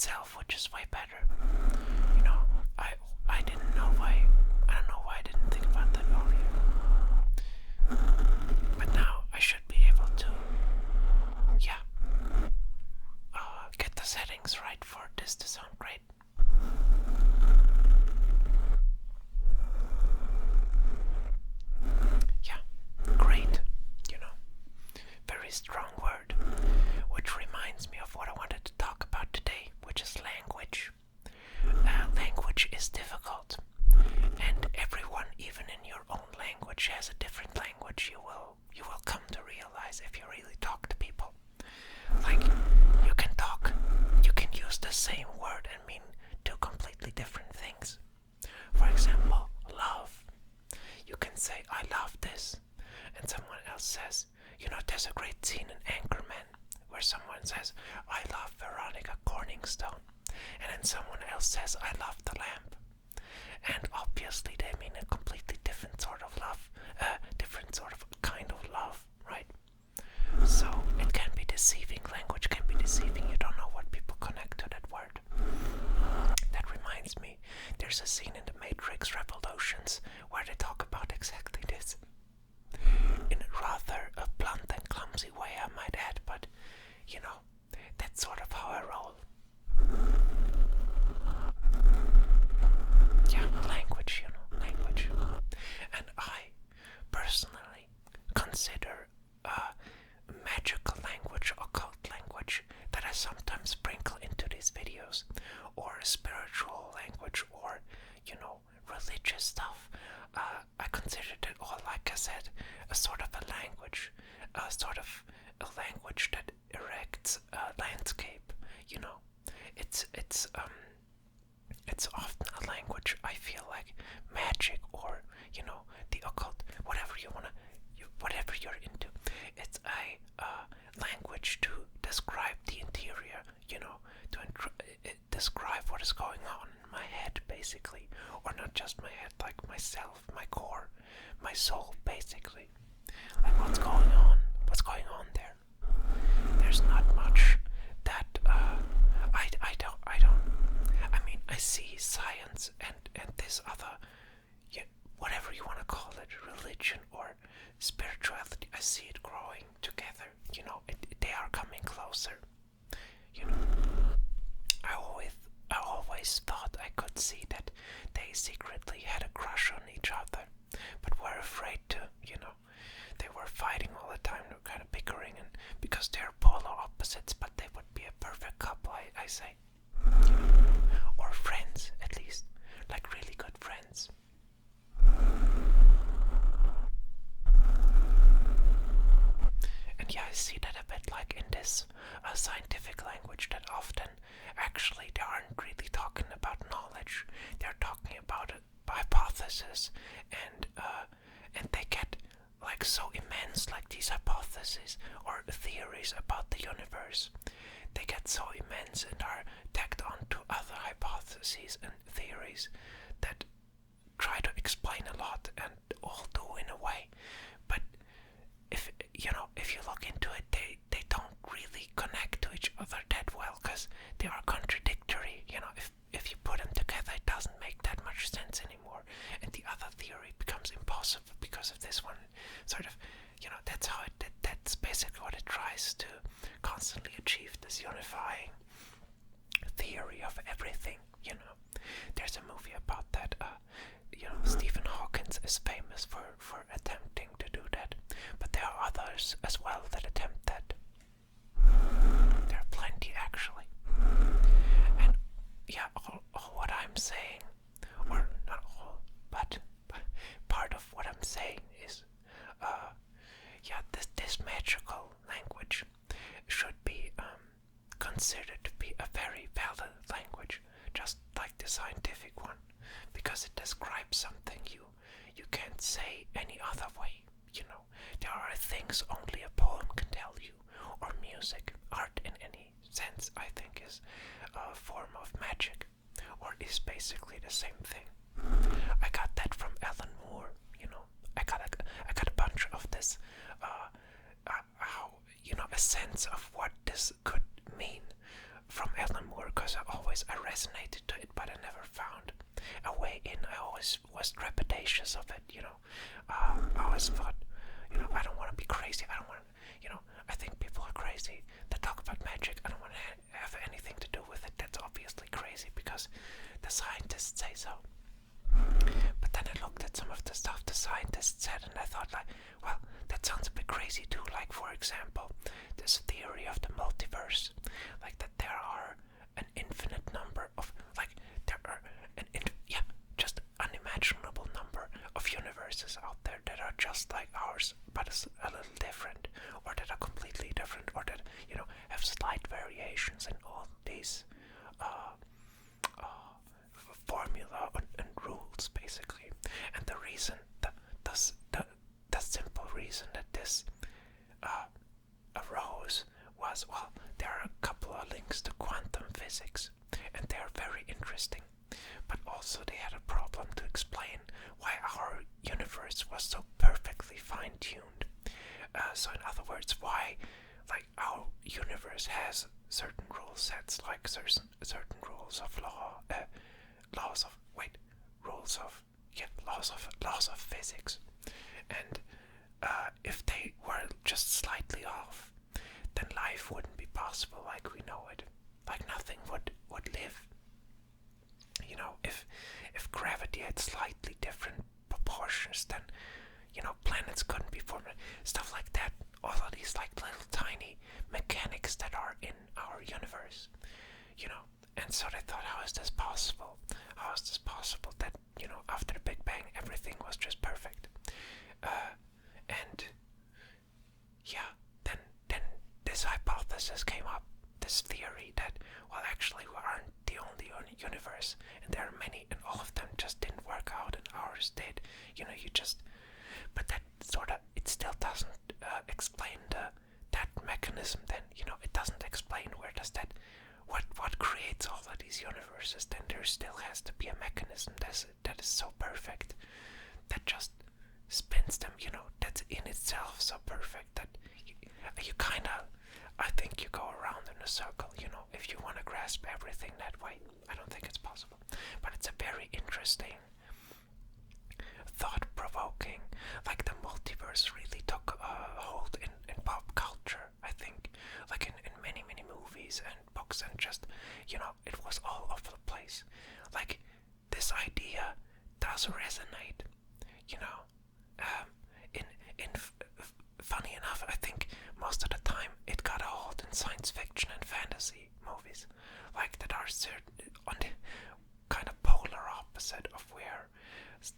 itself, which is way better. You know, I didn't know why. I don't know why I didn't think about that earlier. But now I should be able to, yeah, get the settings right for this to sound great. Yeah, great, you know, very strong word, which reminds me of what I wanted to talk about today, which is language. Language is difficult, and everyone, even in your own language, has a different language. You will come to realize if you really talk to people. Like, you can use the same word and mean two completely different things. For example, love. You can say, I love this, and someone else says, you know, there's a great scene in Anchorman where someone says, I love Veronica Corningstone, and then someone else says, I love the lamp. And obviously they mean a completely different sort of love, different sort of kind of love, right? So it can be deceiving. Language can be deceiving. You don't know what people connect to that word. That reminds me, there's a scene in The Matrix Revolutions where they talk about exactly this. In a rather blunt and clumsy way, I might add, but, you know, that's sort of how I roll. Yeah, language, you know, language. And I personally consider magical language, occult language that I sometimes sprinkle into these videos, or spiritual language, or, you know, religious stuff. I consider it all, like I said, a sort of a language, a language that erects a landscape. You know, it's often a language, I feel like, magic, or, you know, the occult, whatever whatever you're into. It's a language to describe the interior, you know, to describe what is going on in my head, basically, or not just my head, like myself, my core, my soul, basically, like what's going on there. There's not much that I mean, I see science and this other, yeah, whatever you want to call it, religion or spirituality, I see it growing together. You know, they are coming closer. You know, I always thought I could see that they secretly had a crush on each other, but were afraid to. You know, they were fighting all the time. They were kind of bickering, and because they're polar opposites, but they would be a perfect couple. I say, you know, or friends at least, like really good friends. And yeah, I see that a bit like in this scientific language, that often actually they aren't really talking about knowledge. They're talking about a hypothesis, and they get like so immense, like these hypotheses or theories about the universe. They get so immense and are tacked on to other hypotheses and theories that try to explain a lot, and all do in a way. But if you look into it, they don't really connect to each other that well, because they are contradictory. You know, if you put them together, it doesn't make that much sense anymore, and the other theory becomes impossible because of this one. Sort of, you know, that's basically what it tries to constantly achieve, this unifying theory of everything. You know, there's a movie about that. You know, Stephen Hawking is famous for attempting to do that, but there are others as well that attempt that. There are plenty, actually. And yeah, all what I'm saying, or not all, but part of what I'm saying is, this magical language should be considered to be a very valid language, just like the scientific one, because it describes something you can't say any other way. You know, there are things only a poem can tell you, or music, art in any sense, I think, is a form of magic, or is basically the same thing. I got that from Alan Moore. You know, I got a bunch of this, how, you know, a sense of what this could mean from Alan Moore because I resonated to it, but I never found a way in. I always was trepidatious of it, I always thought, I don't want to be crazy. I don't want to, I think people are crazy that talk about magic. I don't want to have anything to do with it. That's obviously crazy because the scientists say so. But then I looked at some of the stuff the scientists said, and I thought, like, well, that sounds a bit crazy too. Like, for example, this theory of the multiverse, like that there are an infinite number of, like, there are just unimaginable number of universes out there that are just like ours, but a little different, or that are completely different, or that have slight variations in all these formula and rules, basically. And the reason, the simple reason that this arose was, well, there are a couple of links to quantum physics, and they are very interesting. But also they had a problem to explain why our universe was so perfectly fine-tuned. So in other words, why, like, our universe has certain rule sets, like certain rules of laws of physics, and if they were just slightly off, then life wouldn't be possible like we know it. Like nothing would live. If gravity had slightly different proportions, then planets couldn't be formed. Stuff like that. All of these like little tiny mechanics that are in our universe. And so they thought, how is this possible? How is this possible that, after the Big Bang, everything was just perfect? And yeah, then this hypothesis came up, this theory that, well, actually we aren't the only universe, and there are many, and all of them just didn't work out, and ours did. But that sort of, it still doesn't explain that mechanism. Then it doesn't explain where does that, what creates all of these universes. Then there still has to be a mechanism that is so perfect, that just spins them. That's in itself so perfect that you kind of, I think you go around in a circle. If you want to grasp everything that way, I don't think it's possible. But it's a very interesting, thought-provoking, like the multiverse really took a hold in pop culture, I think, like in many movies and books, and just it was all over the place. Like, this idea does resonate, funny enough, I think most of the time it got a hold in science fiction and fantasy movies, like that are on the kind of polar opposite of where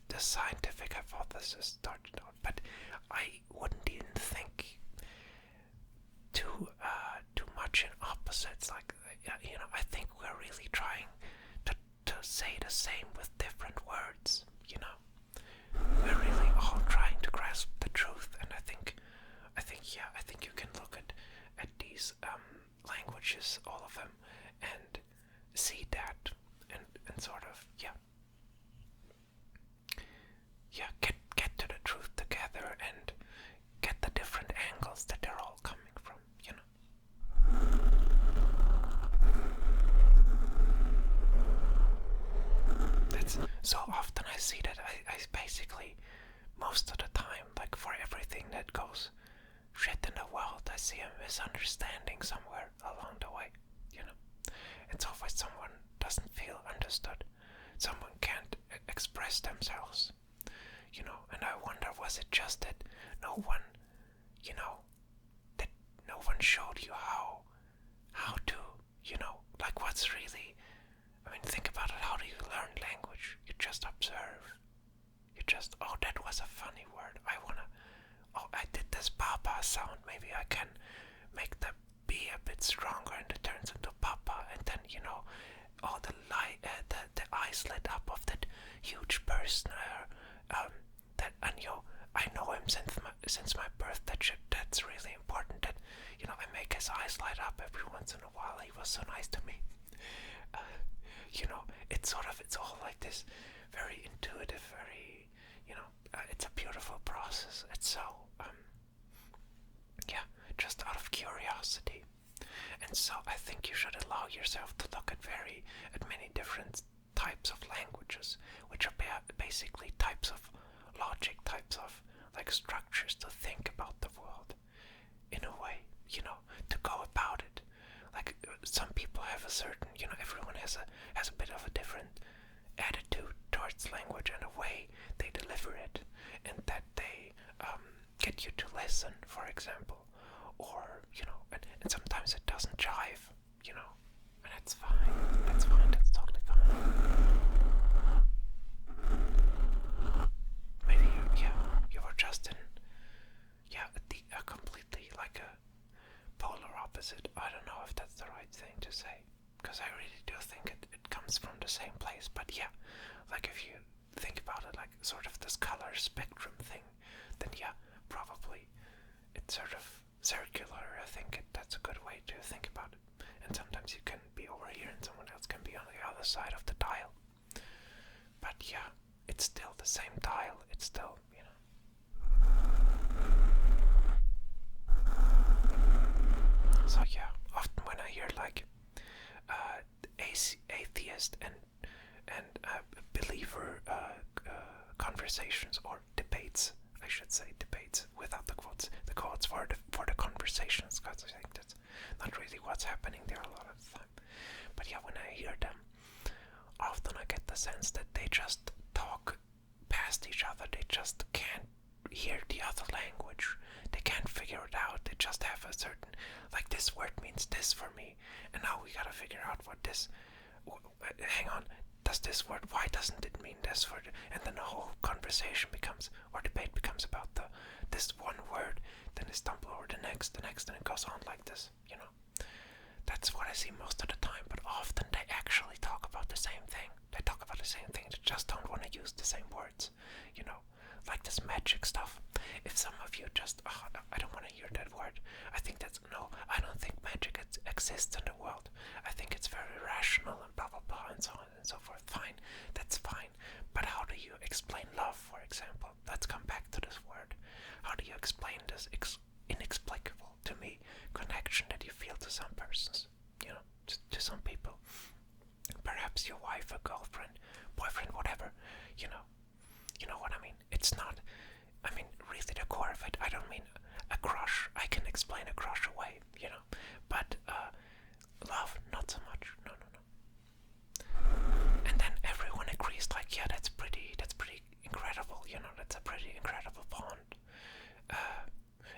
the scientific hypothesis started out. But I wouldn't even think too much in opposites. Like, I think we're really trying to say the same with different words. We're really all trying to grasp the truth, and I think you can look at these languages, all of them, and see that, and sort of get to the truth together and get the different angles that they're all coming from. That's so often I see that I basically, most of the time, like for everything that goes shit in the world, I see a misunderstanding somewhere along the way. It's always someone doesn't feel understood, someone can't express themselves, and I wonder, was it just that no one showed you how to, like, what's really, I mean, think about it, how do you learn language? You just observe. You just, oh, that was a funny word, I did this papa sound, maybe I can make the B a bit stronger and it turns into papa, and then, all the eyes lit up of that huge person, that, and I know him since my birth, that's really important, that, I make his eyes light up every once in a while, he was so nice to me. It's all like this very intuitive, very, it's a beautiful process. It's so, just out of curiosity. And so I think you should allow yourself to look at many different types of languages, which are basically types of logic, types of like structures to think about the world in a way, to go about it. Like some people have a certain, everyone has a bit of a different attitude towards language and a way they deliver it, and that they get you to listen, for example, or and sometimes it doesn't jive, and that's fine. That's fine. That's totally fine. Maybe you were just in a completely like a polar opposite. I don't know if that's the right thing to say, because I really do think it comes from the same place. But yeah, like if you think about it like sort of this color spectrum thing, then yeah, probably it's sort of circular. I think that's a good way to think about it. And sometimes you can be over here and someone else can be on the other side of the dial. But yeah, it's still the same dial. It's still, So yeah, often when I hear like atheist and believer conversations or debates, I should say debates without the quotes for the conversations, because I think that's not really what's happening there a lot of the time. But yeah, when I hear them, often I get the sense that they just talk past each other. They just can't hear the other language. They can't figure it out. They just have a certain, like, this word means this for me, and now we gotta figure out what this, hang on, does this word, why doesn't it mean this for, and then the whole conversation becomes, or debate becomes about this one word, then they stumble over the next, and it goes on like this, That's what I see most of the time, but often they actually talk about the same thing. They talk about the same thing, they just don't want to use the same words, like this magic stuff. If some of you just, I don't want to hear that word, I don't think magic exists in the world. I think it's very rational and blah blah blah and so on and so forth. Fine, that's fine. But how do you explain love, for example? Let's come back to this word. How do you explain this inexplicable to me connection that you feel to some persons, to some people? Perhaps your wife, a girlfriend, boyfriend, whatever, You know what I mean? It's not, really the core of it. I don't mean a crush. I can explain a crush away, But love, not so much. No. And then everyone agrees, like, yeah, that's pretty incredible, that's a pretty incredible bond.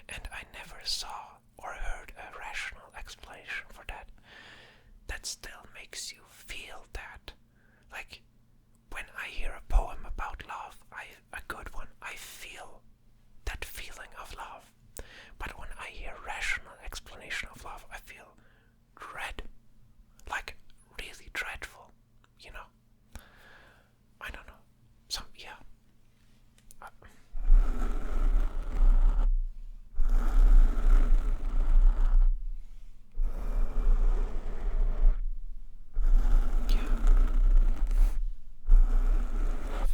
And I never saw or heard a rational explanation for that. That still makes you feel that. Like, when I hear a poem about love, a good one, I feel that feeling of love. But when I hear rational explanation of love, I feel dread. Like, really dreadful, I don't know. Yeah.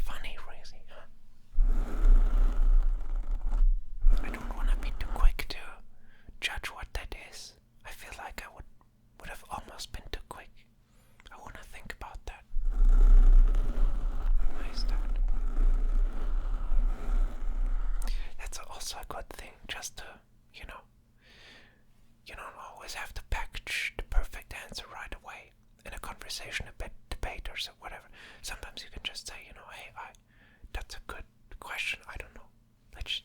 Funny, really, huh? I don't want to be too quick to judge what that is. I feel like I would have almost been too quick. I want to think about that. Why is that? That's also a good thing, just to, you don't always have to package the perfect answer right away in a conversation, a debate or so, whatever. Sometimes you can just say, hey, that's a good question, I don't know.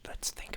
Let's think